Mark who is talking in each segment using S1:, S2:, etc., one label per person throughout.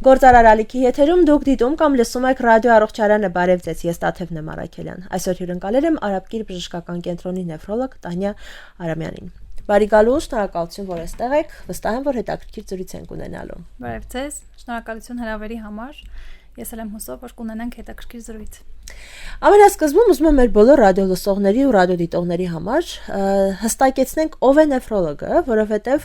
S1: Գործարար Ալիքի եթերում դուք դիտում կամ լսում եք ռադիո առողջարանը բարև ձեզ, ես Տաթև Նեմարաքելյան։ Այսօր հյուրընկալել եմ Արաբկիր բժշկական կենտրոնի նեֆրոլոգ Տանյա Արամյանին։ Բարի գալու, շնորհակալություն, որ այստեղ եք, վստահ եմ, որ հետաքրքիր զրույց ենք ունենալու։
S2: Բարև ձեզ, շնորհակալություն հրավերի համար։ Ես էլ եմ հուսով, որ կունենանք հետաքրքիր զրույց։
S1: Ամենասկզբում ուզում եմ մեր բոլոր ռադիո լսողների ու ռադիոդիտողների համար հստակեցնենք ով է նեֆրոլոգը, որովհետև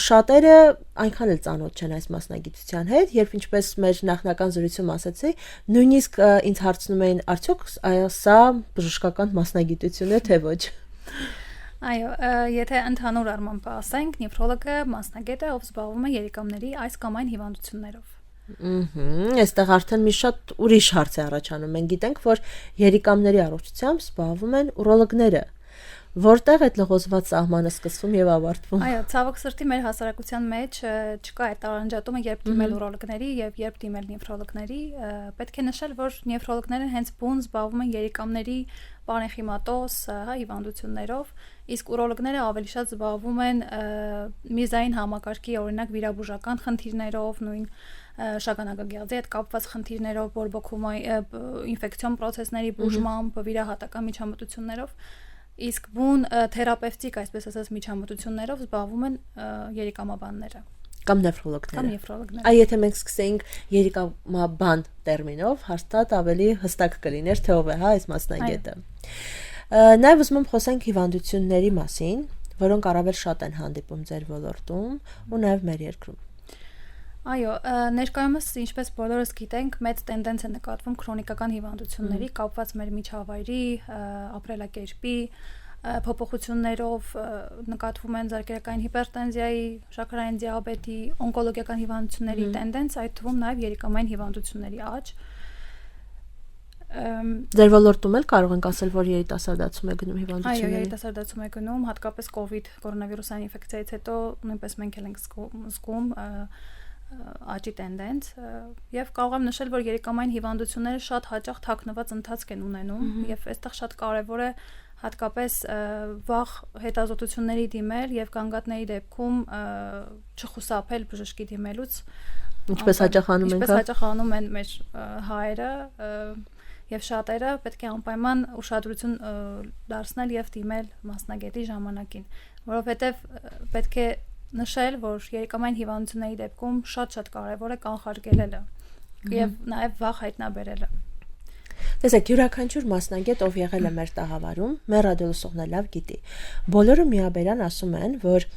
S1: շատերը այնքան էլ ծանոթ չեն այս մասնագիտության հետ, երբ ինչպես մեր նախնական զրույցում ասացի, նույնիսկ ինձ հարցնում էին, արդյոք սա բժշկական մասնագիտություն է, թե ոչ։
S2: Այո, եթե ընդհանուր առմամբ ասենք, նեֆրոլոգը մասնագետ է, ով զբաղվում է երիկամների այս կամ այն հիվանդություններով։
S1: Այստեղ արդեն մի շատ ուրիշ հարց է առաջանում։ Մենք գիտենք, որ երիկամների առողջությամբ զբաղվում են ուրոլոգները։ Որտեղ այդ լղոզված սահմանը սկսվում եւ ավարտվում։
S2: Այո, ցավոք սրտի մեր հասարակության մեջ չկա այդ տարանջատումը, երբ դիմել ուրոլոգների եւ երբ դիմել նեֆրոլոգների։ Պետք է նշել, որ նեֆրոլոգները հենց բուն զբաղվում են երիկամների պարենխիմատոզ հիվանդություններով, իսկ ուրոլոգները ավելի շատ զբաղվում են միզային համակարգի, օրինակ վիրաբուժական խնդիրներով, նույն շագանակագեղձի հետ կապված խնդիրներով, բորբոքումի ինֆեկցիոն պրոցեսների բուժմամբ, վիրահատական միջամտություններով, իսկ բուն թերապևտիկ, այսպես ասած, միջամտություններով զբաղվում են երիկամաբանները
S1: կամ նեֆրոլոգները։
S2: Նեֆրոլոգները։
S1: Այ եթե մենք սկսենք երիկամաբան տերմինով, հաստատ ավելի հստակ կլիներ, թե ով է այս մասնագետը։ Նաև ուզում եմ խոսենք հիվանդությունների մասին, որոնք առավել շատ են հանդիպում ձեր ոլորտում ու նաև մեր երկրում։
S2: Այո, ներկայումս ինչպես բոլորս գիտենք, մեծ տենդենց է նկատվում քրոնիկական հիվանդությունների կապված մեր միջավայրի, ապրելակերպի փոփոխություններով, նկատվում են զարկերակային հիպերտենզիայի, շաքարային դիաբետի, օնկոլոգիական հիվանդությունների տենդենց, այդ թվում նաև երիկամային հիվանդությունների աճ։
S1: Ձեր ոլորտում էլ կարող ենք ասել, որ երիտասարդացում է գնում հիվանդությունների։
S2: Այո, երիտասարդացում է գնում, հատկապես COVID կորոնավիրուսային ինֆեկցիայից հետո նույնպես մենք էլ ենք զգում աճի տենդենց եւ կարող եմ նշել, որ երիկամային հիվանդությունները շատ հաճախ թաքնված ընթացք են ունենում եւ այստեղ շատ կարեւոր է հատկապես վաղ հետազոտությունների դիմել եւ գանգատների դեպքում չխուսափել բժշկի դիմելուց,
S1: ինչպես հաճախ
S2: անում են մեր հայերը եւ շատերը պետք է անպայման ուշադրություն դարձնել եւ դիմել մասնագետի ժամանակին, որովհետեւ պետք է նշել, որ երիկամային հիվանդությունների դեպքում շատ կարևոր է կանխարգելելը եւ նաեւ վաղ հայտնաբերելը։
S1: Տեսեք, յուրաքանչյուր մասնագետ, ով եղել է մեր տաղավարում, մեր ռադիոլսողն լավ գիտի։ Բոլորը միաբերան ասում են, որ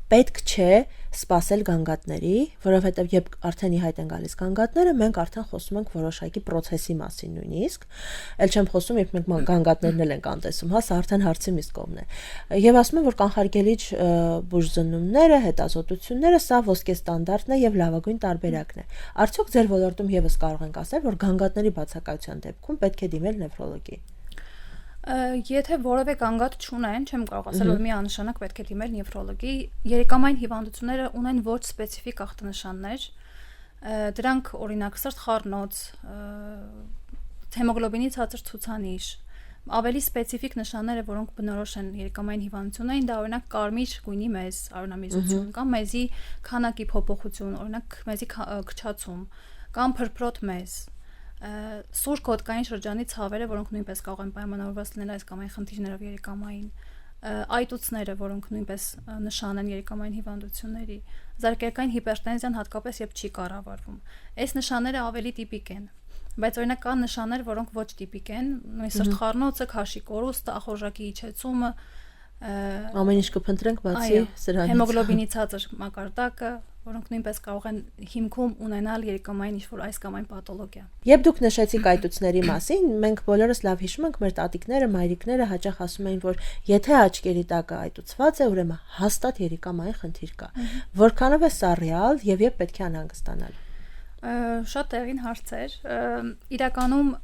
S1: պետք չէ սպասել գանգատների, որովհետև երբ արդեն ի հայտ են գալիս գանգատները, մենք արդեն խոսում ենք որոշակի process-ի մասին նույնիսկ, ել չեմ խոսում, երբ մենք գանգատներն ենք անտեսում, հա, սա արդեն հարցի մյուս կողմն է։ Եվ ասում են, որ կանխարգելիչ բուժզննումները, հետազոտությունները սա ոսկե ստանդարտն է եւ լավագույն տարբերակն է։ Արդյոք ձեր ոլորտում եւս կարող ենք ասել, որ գանգատների բացակայության դեպքում պետք է դիմել նեֆրոլոգի։
S2: Եթե որևէ գանգատ չունեն, չեմ կարող ասել, որ միանշանակ պետք է դիմել նեֆրոլոգի։ Երիկամային հիվանդությունները ունեն ոչ սպეციფიկ ախտանշաններ։ Դրանք օրինակ սրտխառնոց, հեմոգլոբինի ցածր ցուցանիշ, ավելի սպეციფიկ նշանները, որոնք բնորոշ են երիկամային հիվանդություններին, դա օրինակ կարմիր գույնի մեզ, արյունամիզություն կամ մեզի քանակի փոփոխություն, օրինակ մեզի քչացում կամ փրփրոտ մեզ, սուր կոդկային շրջանի ցավերը, որոնք նույնպես կարող են պայմանավորված լինել այս կամ այն խնդիրներով երիկամային, այտուցները, որոնք նույնպես նշան են երիկամային հիվանդությունների, զարկերակային հիպերտենզիան հատկապես երբ չի կառավարվում։ Այս նշանները ավելի տիպիկ են, բայց օրինակ կան նշաններ, որոնք ոչ տիպիկ են, նույն սրտխառնոցը, քաշի կորուստը, ախորժակի իջեցումը,
S1: ամեն ինչ կփնտրենք բացի սրանից։
S2: Հեմոգլոբինի ցածր մակարդակը, որոնք նույնպես կարող են հիմքում ունենալ երիկամային ինչ-որ այս կամ այն պաթոլոգիա։
S1: Երբ դուք նշեցիք այտուցների մասին, մենք բոլորս լավ հիշում ենք, մեր տատիկները, մայրիկները հաճախ ասում էին, որ եթե աչքերի տակը այտուցված է, ուրեմն հաստատ երիկամային խնդիր կա։ Որքանով է սա ռեալ եւ երբ պետք է անհանգստանալ։
S2: Շատ տեղին հարցեր։ Իրականում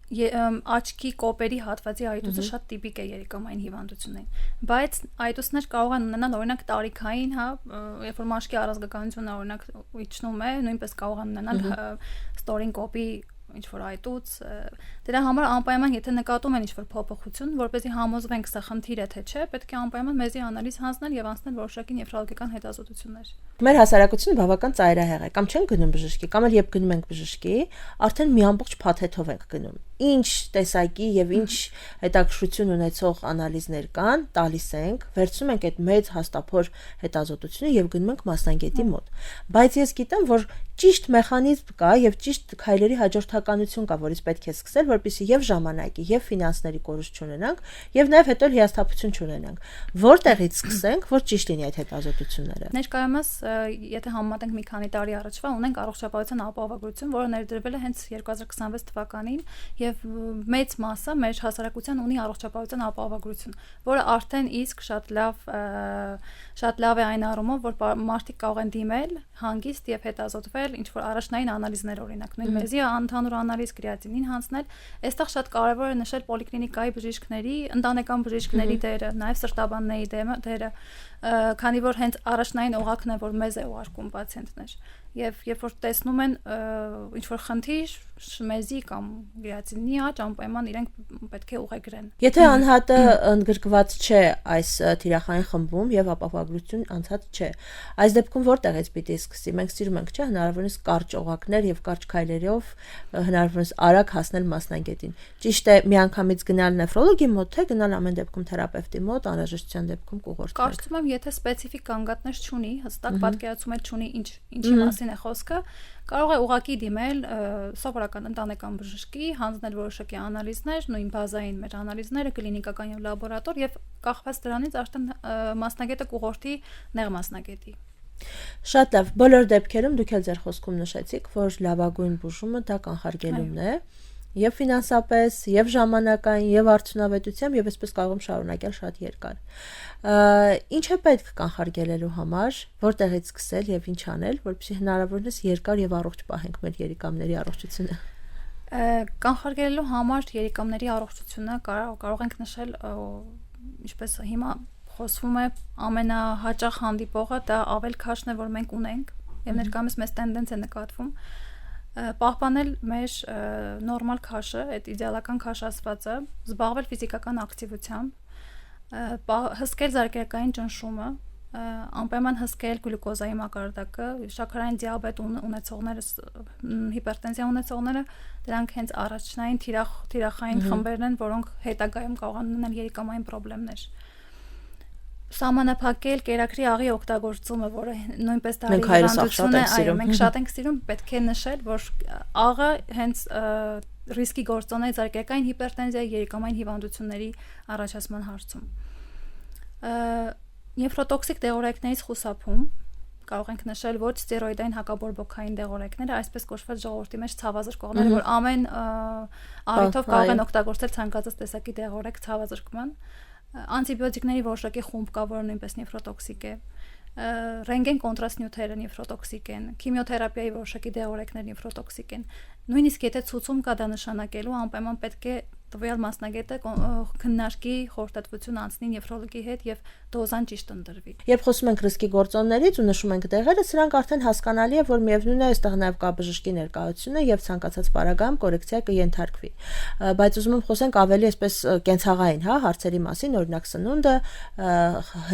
S2: աչքի կոպերի հատվածի այտուցը շատ տիպիկ է երիկամային հիվանդություններին, բայց այտուցներ կարող են ունենալ օրինակ տարիքային, հա, երբ որ մաշկի առազգականությունը օրինակ իջնում է, նույնպես կարող են ունենալ ստորին կոպի ինչ որ այտուց, դրա համար անպայման եթե նկատում են ինչ որ փոփոխություն, որպեսզի համոզվենք սա խնդիր է թե չէ, պետք է անպայման մեզի անալիզ հանձնել եւ անցնել որոշակի նեֆրոլոգիական հետազոտություններ։
S1: Մեր հասարակությունը բավական ծայրահեղ է, կամ չեն գնում բժշկի, կամ էլ երբ գնում ենք բժշկի, արդեն մի ամբողջ փաթեթով ենք գնում։ Ինչ տեսակի եւ ինչ հետաքրքրություն ունեցող անալիզներ կան, տալիս ենք, վերցնում ենք այդ մեծ հաստափոր հետազոտությունը եւ գնում ենք մասնագետի մոտ։ Բայց ես գիտեմ, որ ճիշտ մեխանիզմ կա եւ ճիշտ քայլերի հաջորդականություն կա, որից պետք է սկսել, որպեսզի եւ ժամանակի, եւ ֆինանսների կորուստ չունենանք, եւ նաեւ հետո հիասթափություն չունենանք։ Որտեղից սկսենք, որ ճիշտ լինի այդ հետազոտությունները։
S2: Ներկայումս, եթե համեմատենք մի քանի տարի առաջվա, ունենք առողջապահության ապահովագրություն, որը ներդրվել է հենց 2026 թվականին, եւ մեծ մասը մեր հասարակության ունի առողջապահության ապահովագրություն, որը արդեն իսկ շատ լավ է այն առումով, որ մարդիկ կարող են դիմել հանգիստ եւ հետազոտվել ինչ որ առաջնային անալիզներ օրինակ, նույն մեզի ընդհանուր անալիզ կրեատինին հանձնել, այստեղ շատ կարեւոր է նշել պոլիկլինիկայի բժիշկների, ընտանեկան բժիշկների դերը, նաեւ սրտաբանների դերը, քանի որ հենց առաջնային օղակն է, որ մեզ է ուղարկում պացիենտներ։ Եվ երբ որ տեսնում են ինչ որ խնդիր մեզի կամ գրացինի աճ, անպայման իրենք պետք է ուղեգրեն։
S1: Եթե անհատը ընդգրկված չէ այս թիրախային խմբում եւ ապահովագրություն անցած չէ, այս դեպքում որտեղից պիտի սկսի։ Մենք սիրում ենք, չէ՞, հնարավորինս կարճ օղակներ եւ կարճ քայլերով հնարավորինս արագ հասնել մասնագետին։ Ճիշտ է միանգամից գնալ նեֆրոլոգի մոտ, թե գնալ ամեն դեպքում թերապևտի մոտ, անհրաժեշտության դեպքում կուղորտել։
S2: Կարծում եմ, եթե սպეციფიկ կանգատներ չունի, հստակ պատկերացում չունի ինչի մասին է խոսքը, կարող է ուղղակի դիմել սովորական ընտանեկան բժշկի, հանձնել որոշակի անալիզներ, նույն բազային մեր անալիզները, կլինիկական եւ լաբորատոր եւ կախված դրանից արդեն մասնագետը կուղորտի նեղ մասնագետի։
S1: Շատ լավ, բոլոր դեպքերում դուք էլ ձեր խոսքում նշեցիք, որ լավագույն բուժումը դա կանխարգելումն է, եւ ֆինանսապես, եւ ժամանակային, եւ արդյունավետությամբ, եւ այսպես կարող եմ շարունակել շատ երկար։ Ինչ է պետք կանխարգելելու համար, որտեղից սկսել եւ ինչ անել, որպեսզի հնարավորինս երկար եւ առողջ պահենք մեր երիկամների առողջությունը։
S2: Կանխարգելելու համար երիկամների առողջությունը կարող ենք նշել, ինչպես հիմա խոսվում է, ամենահաճախ հանդիպողը դա ավել քաշն է, որ մենք ունենք, եւ ներկայումս մեծ տենդենց է նկատվում պահպանել մեր նորմալ քաշը, այդ իդեալական քաշ ասվածը, զբաղվել ֆիզիկական ակտիվությամբ, հսկել զարկերակային ճնշումը, անպայման հսկել գլյուկոզայի մակարդակը, շաքարային դիաբետ ունեցողները, հիպերտենզիա ունեցողները, դրանք հենց առաջնային թիրախային խմբերն են, որոնք հետագայում կարող են ունենալ երիկամային խնդիրներ։ Սահմանափակել կերակրի աղի օգտագործումը, որը նույնպես դարի հիվանդություն է, այո, մենք շատ ենք սիրում, պետք է նշել, որ աղը հենց ռիսկի գործոն է զարկերակային հիպերտենզիայի, երիկամային հիվանդությունների առաջացման հարցում։ Նեֆրոտոքսիկ դեղորայքներից խուսափում կարող ենք նշել ոչ ստերոիդային հակաբորբոքային դեղորայքները, այսպես կոչված ժողովրդի մեջ ցավազրկողները, որ ամեն առիթով կարող են օգտագործել ցանկացած տեսակի դեղորայք ցավազրկման։ Անտիբիոտիկների որոշակի խումբ կա, որը նույնպես նեֆրոտոքսիկ է, ռենտգեն կոնտրաստ նյութերը նեֆրոտոքսիկ են, քիմիոթերապիայի որոշակի դեղորայքներ նեֆրոտոքսիկ են։ Նույնիսկ եթե ցուցում կա դա նշանակելու, անպայման պետք է տվյալ մասնագետը քննարկի խորհրդատվություն անցնի նեֆրոլոգի հետ եւ դոզան ճիշտ ընտրվի։
S1: Երբ խոսում ենք ռիսկի գործոններից ու նշում ենք դեղերը, սրանք արդեն հասկանալի է, որ միևնույն է, այստեղ նաեւ կա բժշկի ներկայությունը եւ ցանկացած պարագայում կորեկցիա կենթարկվի։ Բայց ուզում եմ խոսենք ավելի այսպես կենցաղային, հա, հարցերի մասին, օրինակ սնունդը,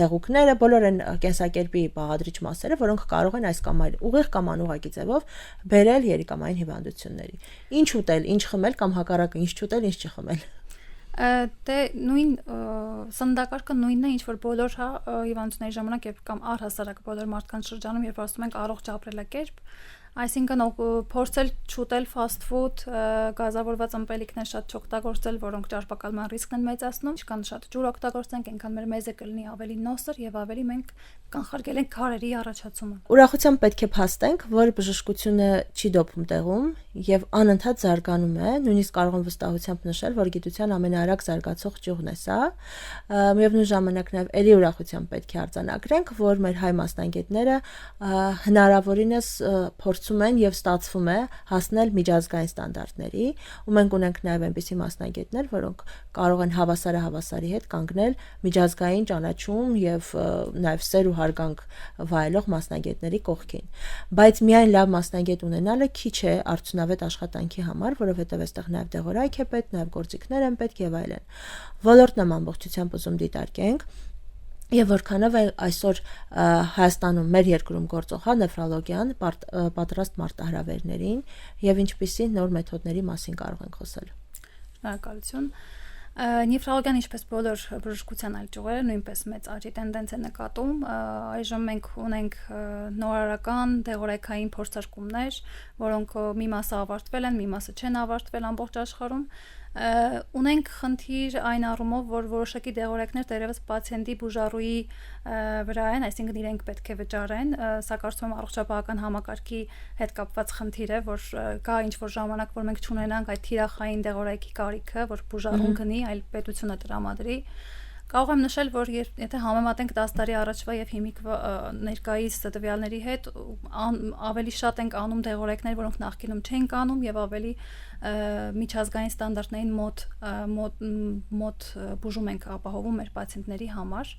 S1: հեղուկները, բոլոր այն կենսակերպի բաղադրիչ մասերը, որոնք կարող են այս կամ այլ ուղիղ կամ անուղղակի ձևով բերել երիկամային հիվանդությունների։ Ինչ ուտել, ինչ խմել կամ հակառակը, ինչ չուտել, ինչ չխմել։
S2: Դե նույն սննդակարգը նույնն է, ինչ որ բոլոր հիվանդությունների ժամանակ երբ կամ առհասարակ բոլոր մարդկանց շրջանում, երբ ասում ենք առողջ ապրելակերպ, այսինքն փորձել չուտել fast food, գազավորված ըմպելիքներ շատ չօգտագործել, որոնք ճարպակալման ռիսկն են մեծացնում, ինչքան շատ ջուր օգտագործենք, այնքան մեր մեզը կլինի ավելի նոսր եւ ավելի մենք կանխարգելենք քարերի առաջացումը։
S1: Ուրախությամբ պետք է փաստենք, որ բժշկությունը չի դոփում տեղում եւ անընդհատ զարգանում է, նույնիսկ կարող եմ վստահությամբ նշել, որ գիտության ամենաարագ զարգացող ճյուղն է սա։ Միևնույն ժամանակ նաեւ ելի ուրախությամբ պետք է արձանագրենք, որ մեր հայ մասնագետները հնարավորինս փորձ փորձում են եւ ստացվում է հասնել միջազգային ստանդարտների, ու մենք ունենք նաեւ այնպիսի մասնագետներ, որոնք կարող են հավասարի հետ կանգնել միջազգային ճանաչում եւ նաեւ սեր ու հարգանք վայելող մասնագետների կողքին։ Բայց միայն լավ մասնագետ ունենալը քիչ է արդյունավետ աշխատանքի համար, որովհետեւ այստեղ նաեւ դեղորայք է պետք, նաեւ գործիքներ են պետք եւ այլն։ Ոլորտն ամբողջությամբ ուզում դիտարկենք Եվ որքանով է այսօր Հայաստանում մեր երկրում գործող նեֆրոլոգիան պատրաստ մարտահրավերներին եւ ինչպիսի նոր մեթոդների մասին կարող ենք խոսել։
S2: Շնորհակալություն։ Նեֆրոլոգիան ինչպես բոլոր բժշկության այլ ճյուղերը նույնպես մեծ աճի տենդենց է նկատում։ Այժմ մենք ունենք նորարարական դեղորայքային փորձարկումներ, որոնք մի մասը ավարտվել են, մի մասը չեն ավարտվել ամբողջ աշխարհում։ Ունենք խնդիր այն առումով, որ որոշակի դեղորայքներ դեռևս պացիենտի բուժառուի վրա են, այսինքն իրենք պետք է վճարեն, սա կարծում եմ առողջապահական համակարգի հետ կապված խնդիր է, որ կա ինչ-որ ժամանակ, որ մենք չունենանք այդ թիրախային դեղորայքի կարիքը, որ բուժառուն գնի, այլ պետությունը տրամադրի։ Կարող եմ նշել, որ եթե համեմատենք 10 տարի առաջվա եւ հիմիկվա ներկայիս տվյալների հետ, ավելի շատ ենք անում դեղորայքներ, որոնք նախկինում չենք անում եւ ավելի միջազգային ստանդարտներին մոտ բուժում ենք ապահովում մեր պացիենտների համար։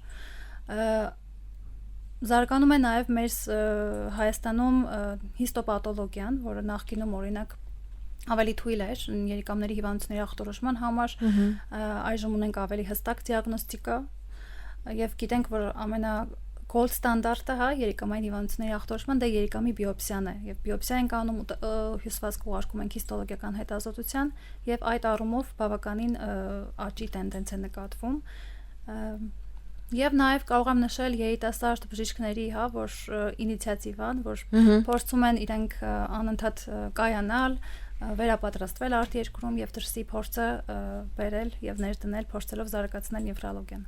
S2: Զարգանում է նաեւ մեր Հայաստանում հիստոպաթոլոգիան, որը նախկինում օրինակ ավելի թույլ էր երիկամների հիվանդությունների ախտորոշման համար, այժմ ունենք ավելի հստակ դիագնոստիկա եւ գիտենք, որ gold ստանդարտը երիկամային հիվանդությունների ախտորոշման դա երիկամի բիոպսիան է եւ բիոպսիա ենք անում հյուսվածք ուղարկում ենք հիստոլոգիական հետազոտության եւ այդ առումով բավականին աճի տենդենց է նկատվում Եվ նաև կարող եմ նշել երիտասարդ բժիշկների, որ ինիցիատիվան, որ փորձում են իրենք անընդհատ կայանալ, վերապատրաստվել արտերկրում եւ դրսի փորձը բերել եւ ներդնել, փորձելով զարգացնել նեֆրոլոգիան։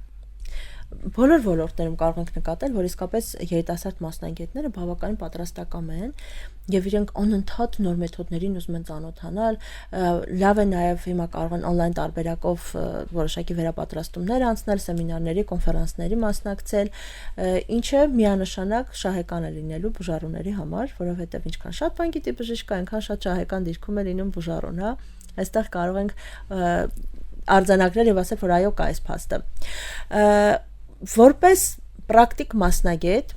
S1: Բոլոր ոլորտներում կարող ենք նկատել, որ իսկապես երիտասարդ մասնագետները բավականին պատրաստակամ են եւ իրենք անընդհատ նոր մեթոդներին ուզում են ծանոթանալ, լավ է նաեւ հիմա կարող են on-line տարբերակով որոշակի վերապատրաստումներ անցնել, սեմինարների, կոնֆերանսների մասնակցել, ինչը միանշանակ շահեկան է լինելու բուժառուների համար, որովհետեւ ինչքան շատ բան գիտի բժիշկը, այնքան շատ շահեկան դիրքում է լինում բուժառուն, այստեղ կարող ենք արձանագրել եւ ասել, որ այո, կա այս փաստը։ Որպես պրակտիկ մասնագետ,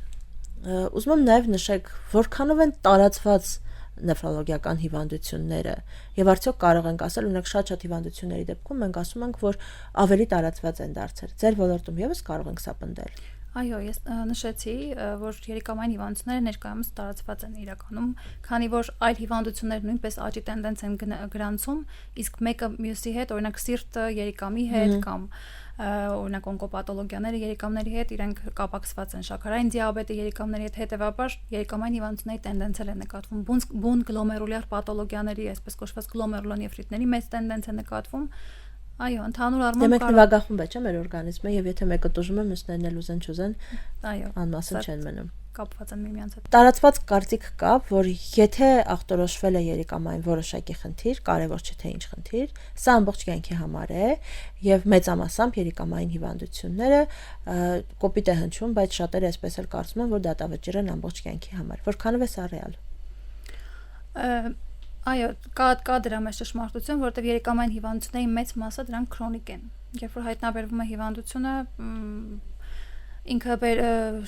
S1: ուզում եմ նաև նշեք, որքանով են տարածված նեֆրոլոգիական հիվանդությունները եւ արդյոք կարող ենք ասել, օրինակ շատ հիվանդությունների դեպքում մենք ասում ենք, որ ավելի տարածված են դարձել։ Ձեր ոլորտում եւս կարող ենք սա պնդել։
S2: Այո, ես նշեցի, որ երիկամային հիվանդությունները ներկայումս տարածված են իրականում, քանի որ այլ հիվանդություններ նույնպես աճի տենդենց են գրանցում, իսկ մեկը մյուսի հետ, օրինակ սիրտը երիկամի հետ կամ օրինակ օնկոպաթոլոգիաները երիկամների հետ իրենք կապակցված են շաքարային դիաբետը երիկամների հետ, հետեւաբար երիկամային հիվանդությունների տենդենսել է նկատվում, բուն գլոմերուլյար պաթոլոգիաների, այսպես կոչված գլոմերուլոնեֆրիտների մեծ տենդենս է նկատվում։ Այո, ընդհանուր առմամբ
S1: մենք նվագախումբ է, չէ՞, մեր օրգանիզմը եւ եթե մեկը տուժում է, մյուսներն էլ ուզեն չուզեն,
S2: այո,
S1: անմասն չեն մնում։
S2: Կապված են միմյանց հետ։
S1: Տարածված կարծիք կա, որ եթե ախտորոշվել է երիկամային որոշակի խնդիր, կարևոր չէ թե ինչ խնդիր, սա ամբողջ կյանքի համար է եւ մեծամասամբ երիկամային հիվանդությունները կոպիտ է հնչում, բայց շատերը այսպես էլ կարծում են, որ դատավճիռ են ամբողջ կյանքի համար։ Որքանով է սա ռեալ։
S2: Այո, կա դրա մեջ ճշմարտություն, որտեղ երիկամային հիվանդությունների մեծ մասը դրանք քրոնիկ են։ Երբ որ հայտնաբերվում է հիվանդությունը, ինքը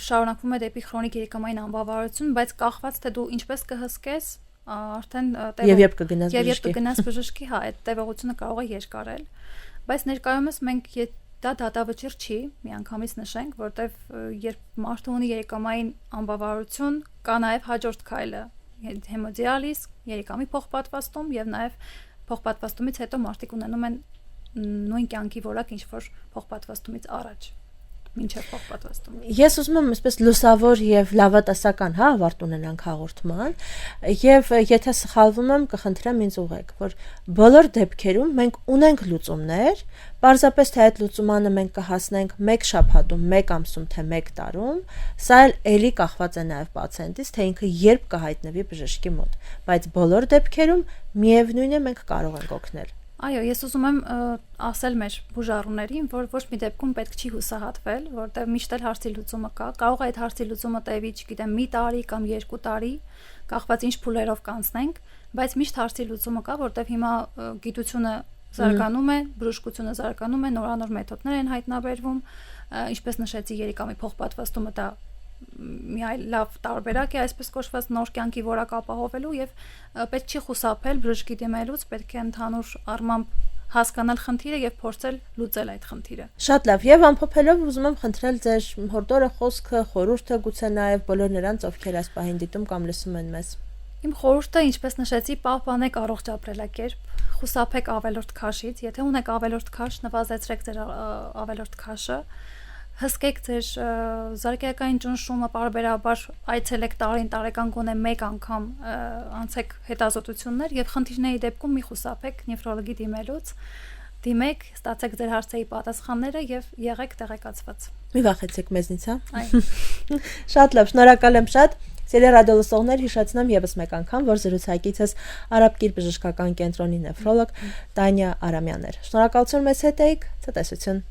S2: շարունակվում է դեպի քրոնիկ երիկամային անբավարարություն, բայց կախված թե դու ինչպես կհսկես, արդեն
S1: եւ երբ կգնաս
S2: բժշկի, այդ տևողությունը կարող է երկարել, բայց ներկայումս մենք դա դատավճիռ չի, միանգամից նշենք, որտեղ երբ մարդը ունի երիկամային անբավարարություն, կա նաեւ հաջորդ քայլը հեմոդիալիզ, երիկամի փոխպատվաստում եւ նաեւ փոխպատվաստումից հետո մարդիկ ունենում են նույն կյանքի որակ ինչ որ փոխպատվաստումից առաջ մինչև փոխպատվաստումը։
S1: Ես ուզում եմ այսպես լուսավոր եւ լավատեսական ավարտ ունենանք հաղորդման եւ եթե սխալվում եմ կխնդրեմ ինձ ուղեք, որ բոլոր դեպքերում մենք ունենք լուծումներ, պարզապես թե այդ լուծումանը մենք կհասնենք 1 շաբաթում, 1 ամսում, թե 1 տարում, սա էլի կախված է նաեւ պացիենտից, թե ինքը երբ կհայտնվի բժշկի մոտ, բայց բոլոր դեպքերում միևնույն է մենք կարող ենք օգնել։
S2: Այո, ես ուզում եմ ասել մեր բուժառուներին, որ ոչ մի դեպքում պետք չի հուսահատվել, որտեղ միշտ էլ հարցի լուծումը կա։ Կարող է այդ հարցի լուծումը տևի, չգիտեմ, մի տարի կամ 2 տարի, կախված ինչ փուլերով կանցնենք, բայց միշտ հարցի լուծումը կա, որտեղ հիմա գիտությունը զարգանում է, բժշկությունը զարգանում է, նորանոր մեթոդներ են հայտնաբերվում, ինչպես նշեցի, երիկամի փոխպատվաստումը դա մի այլ լավ տարբերակ է այսպես կոչված նոր կյանքի որակ ապահովելու եւ պետք չի խուսափել բժշկի դիմելուց, պետք է ընդհանուր առմամբ հասկանալ խնդիրը եւ փորձել լուծել այդ խնդիրը։
S1: Շատ լավ, եւ ամփոփելով ուզում եմ խնդրել ձեր հորդորը, խոսքը, խորհուրդը, գուցե նաեւ բոլոր նրանց, ովքեր այս պահին դիտում կամ լսում են մեզ։
S2: Իմ խորհուրդը, ինչպես նշեցի, պահպանեք առողջ ապրելակերպ, խուսափեք ավելորդ քաշից, եթե ունեք ավելորդ քաշ, նվազեցրեք ձեր ավելորդ քաշը, հսկեք ձեր զարգացական ճնշումը, պարբերաբար այցելեք տարեկան գոնե 1 անգամ անցեք հետազոտություններ եւ խնդիրների դեպքում մի խուսափեք նեֆրոլոգի դիմելուց, դիմեք, ստացեք ձեր հարցերի պատասխանները եւ եղեք տեղեկացված։
S1: Մի վախեցեք մեզնից, հա։
S2: Այո։
S1: Շատ լավ, շնորհակալ եմ շատ։ Սիրելի ռադիոլսողներ, հիշեցնեմ եւս մեկ անգամ, որ զրուցակիցս Արաբկիր բժշկական կենտրոնի նեֆրոլոգ Տանյա Արամյանն էր։ Շնորհակալություն մեզ հետ եք, ցտեսություն։